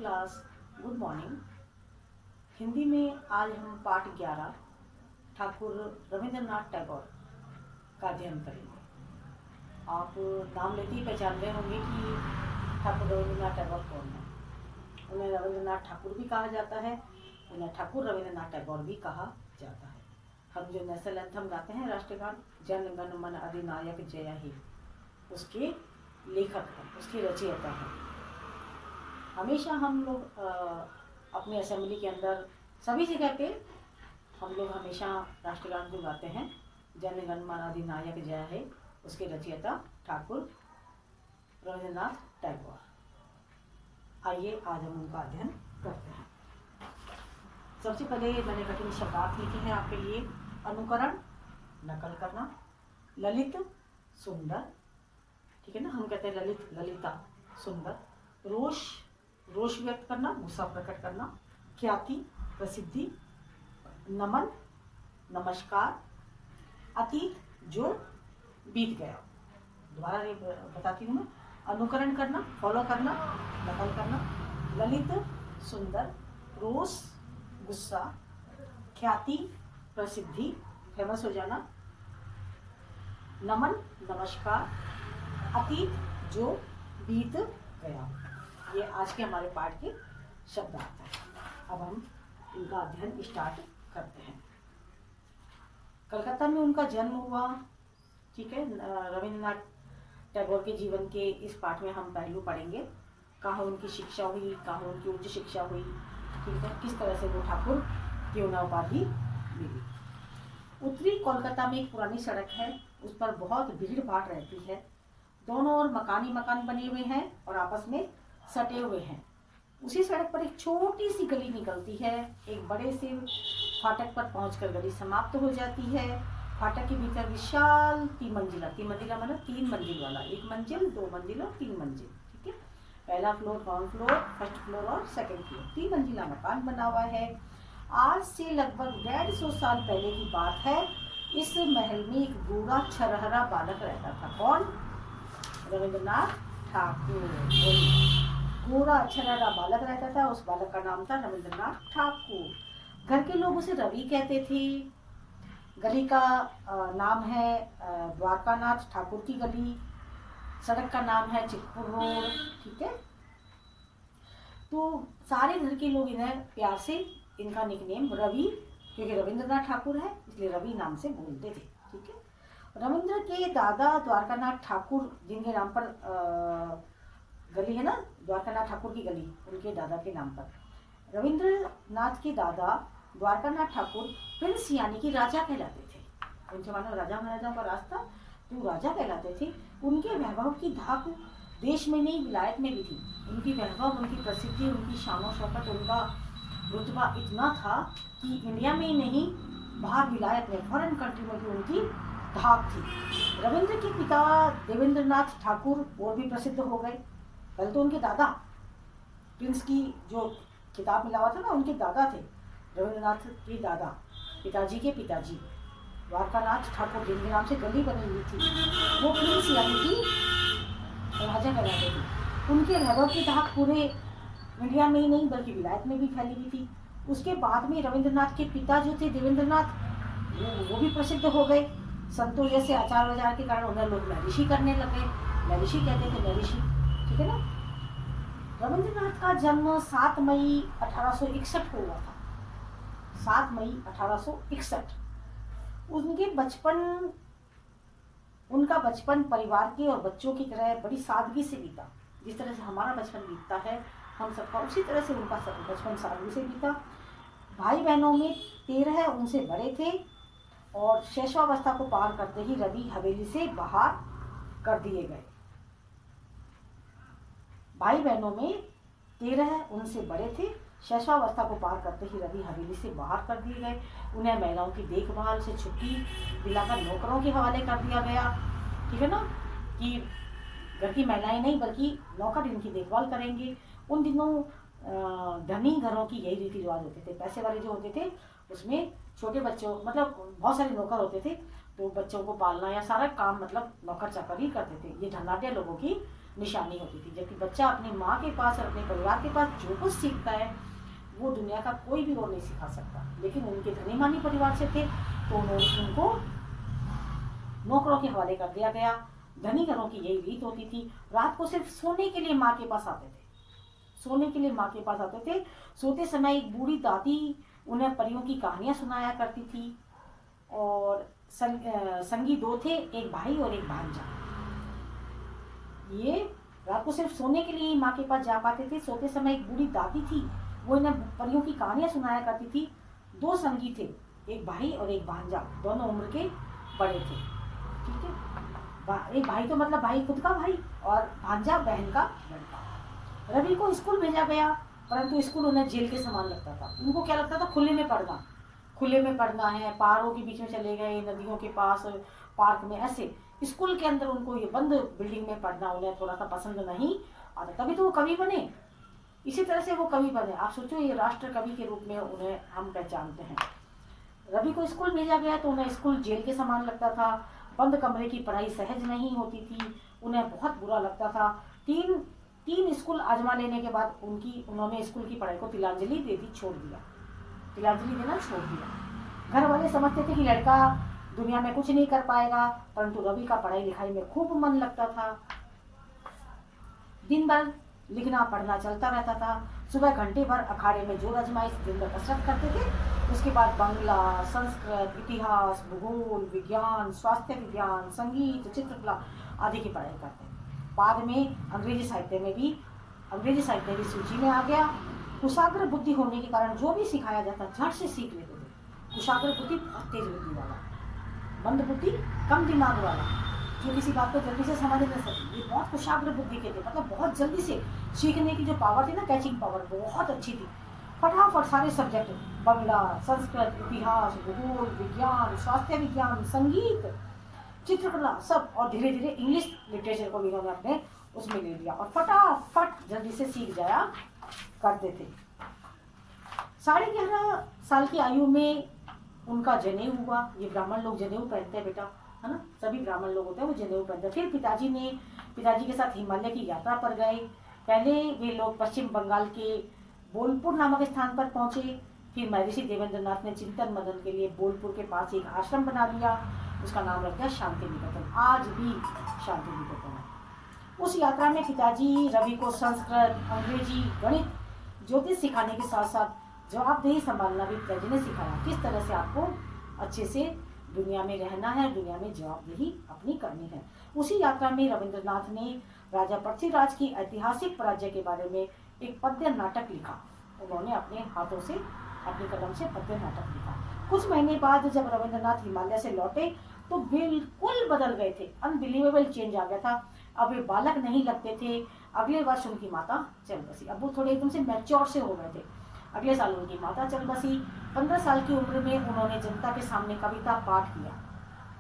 Class, good morning. Hindi में आज हम पाठ 11 ठाकुर रविंद्रनाथ टैगोर का अध्ययन करेंगे। आप नाम लेते ही पहचान रहे होंगे कि ठाकुर रविंद्रनाथ टैगोर कौन है। उन्हें रविंद्रनाथ ठाकुर भी कहा जाता है, उन्हें ठाकुर रविंद्रनाथ टैगोर भी कहा जाता है। हम जो नेशनल एंथम गाते हैं, राष्ट्रगान जन गण मन अधिनायक जय हे, उसके लेखक हैं, उसके रचयिता हैं। हमेशा हम लोग अपने असेंबली के अंदर सभी जगह पे हम लोग हमेशा राष्ट्रगान को गाते हैं, जन गण मन अधिनायक जय है, उसके रचयिता ठाकुर रविंद्रनाथ टैगोर। आइए आज हम उनका अध्ययन करते हैं। सबसे पहले मैंने कठिन शब्दार्थ लिखे हैं आपके लिए। अनुकरण, नकल करना। ललित, सुंदर, ठीक है ना, हम कहते हैं ललित, ललिता, सुंदर। रोष, रोष व्यक्त करना, गुस्सा प्रकट करना। ख्याति, प्रसिद्धि। नमन, नमस्कार। अतीत, जो बीत गया। दोबारा बताती हूँ मैं। अनुकरण करना, फॉलो करना, नकल करना। ललित, सुंदर। रोष, गुस्सा। ख्याति, प्रसिद्धि, फेमस हो जाना। नमन, नमस्कार। अतीत, जो बीत गया। ये आज के हमारे पाठ के शब्दार्थ हैं। अब हम इनका अध्ययन स्टार्ट करते हैं। कलकत्ता में उनका जन्म हुआ, ठीक है। रविंद्रनाथ टैगोर के जीवन के इस पाठ में हम पहलू पढ़ेंगे। कहाँ उनकी शिक्षा हुई, कहाँ उनकी उच्च शिक्षा हुई, ठीक है, किस तरह से वो ठाकुर की उन्हें उपाधि मिली। उत्तरी कोलकाता में एक पुरानी सड़क है, उस पर बहुत भीड़ भाड़ रहती है। दोनों ओर मकान बने हुए हैं और आपस में सटे हुए हैं। उसी सड़क पर एक छोटी सी गली निकलती है। एक बड़े से फाटक पर पहुंचकर गली समाप्त हो जाती है। फाटक के भीतर विशाल तीन मंजिला मतलब 3 मंजिल वाला, 1 मंजिल, 2 मंजिल और 3 मंजिल, ठीक है। पहला floor, ground floor, first floor और सेकंड फ्लोर, 3 मंजिला मकान बना हुआ है। आज से लगभग 150 साल पहले की बात है। इस महल में एक बूढ़ा छरहरा बालक रहता था। कौन? रविंद्रनाथ ठाकुर। बूढ़ा छरहरा बालक रहता था, उस बालक का नाम था रविंद्रनाथ ठाकुर। घर के लोग उसे रवि कहते थे। गली का नाम है द्वारकानाथ ठाकुर की गली। सड़क का नाम है चितपुर रोड, ठीक है। तो सारे घर के लोग इन्हें प्यार से, इनका निकनेम रवि, क्योंकि रविंद्रनाथ ठाकुर है इसलिए रवि नाम से बोलते थे, ठीक है। रविंद्र के दादा द्वारकानाथ ठाकुर, जिनके नाम पर गली है ना, द्वारकानाथ ठाकुर की गली, उनके दादा के नाम पर। रविंद्रनाथ के दादा द्वारकानाथ ठाकुर प्रिंस यानी कि राजा कहलाते थे। उनसे मानो राजा महाराजाओं का रास्ता, तो राजा कहलाते थे। उनके वैभव की धाक देश में नहीं, विलायत में भी थी। उनकी वैभव, उनकी प्रसिद्धि, उनकी शानो शौकत, उनका रुतबा इतना था कि इंडिया में ही नहीं, बाहर विलायत में, फॉरेन कंट्री में भी उनकी धाक थी। रविंद्र के पिता देवेंद्रनाथ ठाकुर और भी प्रसिद्ध हो गए। पहले तो उनके दादा, प्रिंस की जो खिताब मिला हुआ था ना, उनके दादा थे। रविंद्रनाथ के दादा, पिताजी के पिताजी द्वारकानाथ ठाकुर, जिनके नाम से गली बनी हुई थी, वो प्रिंस यानी कि राजा कहलाते थे। उनके वैभव की धाक पूरे इंडिया में ही नहीं बल्कि विलायत में भी फैली हुई थी। उसके बाद में रविंद्रनाथ के पिता जो थे देवेंद्रनाथ, वो भी प्रसिद्ध हो गए। संतों जैसे आचार विचार के कारण उन्हें लोग महर्षि करने लगे। महर्षि कहते थे, महर्षि, ठीक है ना। रविंद्रनाथ का जन्म 7 मई 1861 को हुआ था। 7 मई 1861। उनका बचपन परिवार के और बच्चों की तरह बड़ी सादगी से बीता। जिस तरह से हमारा बचपन बीतता है हम सबका, उसी तरह से उनका बचपन सादगी से बीता। भाई बहनों में 13 उनसे बड़े थे और शैशवावस्था को पार करते ही रवि हवेली से बाहर कर दिए गए। भाई बहनों में 13 उनसे बड़े थे। शैशवावस्था को पार करते ही रवि हवेली से बाहर कर दिए गए। उन्हें महिलाओं की देखभाल से छुट्टी दिलाकर नौकरों के हवाले कर दिया गया, ठीक है ना, कि घर की महिलाएं नहीं बल्कि नौकर इनकी देखभाल करेंगे। उन दिनों धनी घरों की यही रीति रिवाज होते थे। पैसे वाले जो होते थे उसमें छोटे बच्चों, मतलब बहुत सारे नौकर होते थे, तो बच्चों को पालना या सारा काम मतलब नौकर चाकर ही करते थे। ये धनाढ़ लोगों की निशानी होती थी। जबकि बच्चा अपनी माँ के पास और अपने परिवार के पास जो कुछ सीखता है वो दुनिया का कोई भी और नहीं सिखा सकता। लेकिन उनके धनी मानी परिवार से थे तो उनको नौकरों के हवाले कर दिया गया। धनी घरों की यही रीत होती थी, रात को सिर्फ सोने के लिए माँ के पास आते थे, सोने के लिए माँ के पास आते थे। सोते समय एक बूढ़ी दादी उन्हें परियों की कहानियां सुनाया करती थी। और संगी दो थे, एक भाई और एक भांजा। ये रात को सिर्फ सोने के लिए ही माँ के पास जा पाते थे। सोते समय एक बूढ़ी दादी थी, वो इन्हें परियों की कहानियां सुनाया करती थी। दो संगी थे, एक भाई और एक भांजा, दोनों उम्र के बड़े थे। ठीक है, एक भाई तो मतलब भाई खुद का भाई, और भांजा बहन का लड़का। रवि को स्कूल भेजा गया, परंतु स्कूल उन्हें जेल के समान लगता था। उनको क्या लगता था, खुले में पढ़ना, खुले में पढ़ना है। पहाड़ों के बीच में चले गए, नदियों के पास, पार्क में, ऐसे। स्कूल के अंदर उनको ये बंद बिल्डिंग में पढ़ना उन्हें थोड़ा सा पसंद नहीं आता। तभी तो वो कवि बने, इसी तरह से वो कवि बने। आप सोचो, ये राष्ट्र कवि के रूप में उन्हें हम पहचानते हैं। रवि को स्कूल भेजा गया तो उन्हें स्कूल जेल के समान लगता था। बंद कमरे की पढ़ाई सहज नहीं होती थी, उन्हें बहुत बुरा लगता था। तीन स्कूल आजमा लेने के बाद उन्होंने स्कूल की पढ़ाई को तिलांजलि दे दी, छोड़ दिया, तिलांजलि देना छोड़ दिया। घर वाले समझते थे कि लड़का दुनिया में कुछ नहीं कर पाएगा, परंतु रवि का पढ़ाई लिखाई में खूब मन लगता था। दिन भर लिखना पढ़ना चलता रहता था। सुबह घंटे भर अखाड़े में जोर आजमाइश दिन भर कसरत करते थे। उसके बाद बांग्ला, संस्कृत, इतिहास, भूगोल, विज्ञान, स्वास्थ्य विज्ञान, संगीत, चित्रकला आदि की पढ़ाई करते। बाद में अंग्रेजी साहित्य भी सूची में आ गया। कुशाग्र बुद्धि होने के कारण जो भी सिखाया जाता झट से सीख लेते थे। कुशाग्र बुद्धि बहुत तेज बुद्धि वाला, मंद बुद्धि कम दिमाग वाला, जो किसी बात को जल्दी से समझ नहीं सकती, ये बहुत कुशाग्र बुद्धि के थे। मतलब बहुत जल्दी से सीखने की जो पावर थी ना, कैचिंग पावर, बहुत अच्छी थी। फटाफट सारे सब्जेक्ट, बांग्ला, संस्कृत, इतिहास, भूगोल, विज्ञान, स्वास्थ्य विज्ञान, संगीत, चित्रकला, सब। और धीरे धीरे इंग्लिश लिटरेचर को भी उन्होंने अपने उसमें ले लिया और फटाफट जल्दी से सीख जाया करते थे। 11.5 साल की आयु में उनका जनेऊ हुआ। ये ब्राह्मण लोग जनेऊ पहनते हैं बेटा, है ना, सभी ब्राह्मण लोग होते हैं वो जनेऊ पहनते हैं। फिर पिताजी के साथ हिमालय की यात्रा पर गए। पहले वे लोग पश्चिम बंगाल के बोलपुर नामक स्थान पर पहुंचे। फिर महर्षि देवेंद्रनाथ ने चिंतन मनन के लिए बोलपुर के पास एक आश्रम बना लिया, उसका नाम रख दिया शांति निकेतन। आज भी शांति निकेतन है। उस यात्रा में पिताजी रवि को संस्कृत, अंग्रेजी, गणित, ज्योतिष सिखाने के साथ साथ जवाबदेही संभालना भी पिताजी ने सिखाया। किस तरह से आपको अच्छे से दुनिया में रहना है, दुनिया में जवाबदेही अपनी करनी है। उसी यात्रा में रविंद्रनाथ ने राजा पृथ्वीराज की ऐतिहासिक पराजय के बारे में एक पद्य नाटक लिखा। उन्होंने अपने हाथों से, अपनी कलम से पद्य नाटक लिखा। कुछ महीने बाद जब रविंद्रनाथ हिमालय से लौटे तो बिल्कुल बदल गए थे। अनबिलीवेबल चेंज आ गया था। अब वे बालक नहीं लगते थे। अगले वर्ष उनकी माता चल बसी। अब वो थोड़े एकदम से मैच्योर से हो गए थे। अगले साल उनकी माता चल बसी। 15 साल की उम्र में उन्होंने जनता के सामने कविता पाठ किया।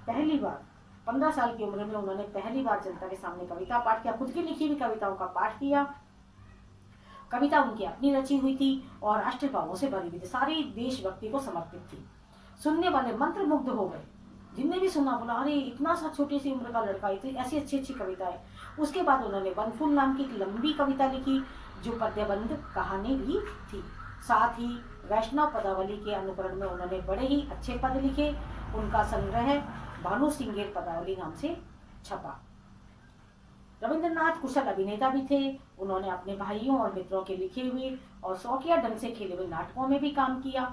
पहली बार 15 साल की उम्र में उन्होंने पहली बार जनता के सामने कविता पाठ किया। खुद की लिखी हुई कविताओं का पाठ किया। कविता उनकी अपनी रची हुई थी और राष्ट्रभावों से भरी हुई थी, सारी देशभक्ति को समर्पित थी। सुनने वाले मंत्रमुग्ध हो गए। जिनने भी सुना बोला, अरे इतना सा छोटी सी उम्र का लड़का, इतनी ऐसी अच्छी अच्छी कविताएं। उसके बाद उन्होंने वनफूल नाम की एक लंबी कविता लिखी जो पद्यबंध कहानी भी थी। साथ ही वैष्णव पदावली के अनुकरण में उन्होंने बड़े ही अच्छे पद लिखे। उनका संग्रह भानु सिंगेर पदावली नाम से छपा। रविंद्रनाथ कुशल अभिनेता भी थे। उन्होंने अपने भाइयों और मित्रों के लिखे हुए और शौकिया ढंग से खेले हुए नाटकों में भी काम किया।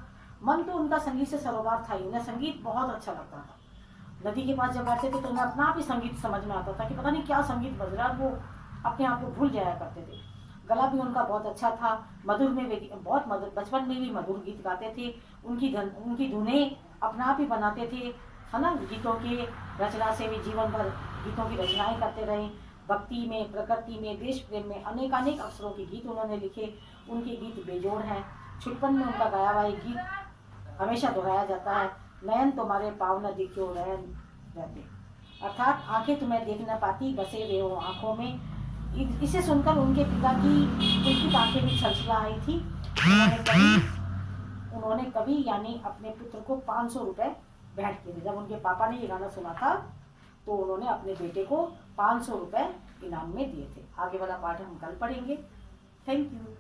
मन तो उनका संगीत से सरोकार था ही। उन्हें संगीत बहुत अच्छा लगता था। नदी के पास जब बैठते थे तो उन्हें अपना आप ही संगीत समझ में आता था कि पता नहीं क्या संगीत बज रहा है, वो अपने आप को भूल जाया करते थे। गला भी उनका बहुत अच्छा था। मधुर में वे बहुत मधुर, बचपन में भी मधुर गीत गाते थे। उनकी धुनें अपना आप ही बनाते थे, है ना। गीतों के रचना से भी जीवन भर गीतों की रचनाएं करते रहे। भक्ति में, प्रकृति में, देश प्रेम में अनेकानेक अवसरों के गीत उन्होंने लिखे। उनके गीत बेजोड़ हैं। छुटपन में उनका गाया हुआ एक गीत हमेशा दोहराया जाता है, नयन तुम्हारे पाव न दिखो रहन रहते, अर्थात आंखें तुम्हें देख न पाती बसे वे हो आंखों में। इसे सुनकर उनके पिता की आंखें भी छलछला आई थी। उन्होंने कभी यानी अपने पुत्र को 500 रुपए भेंट किए थे। जब उनके पापा ने ये गाना सुना था तो उन्होंने अपने बेटे को 500 रुपये इनाम में दिए थे। आगे वाला पाठ हम कल पढ़ेंगे। Thank you.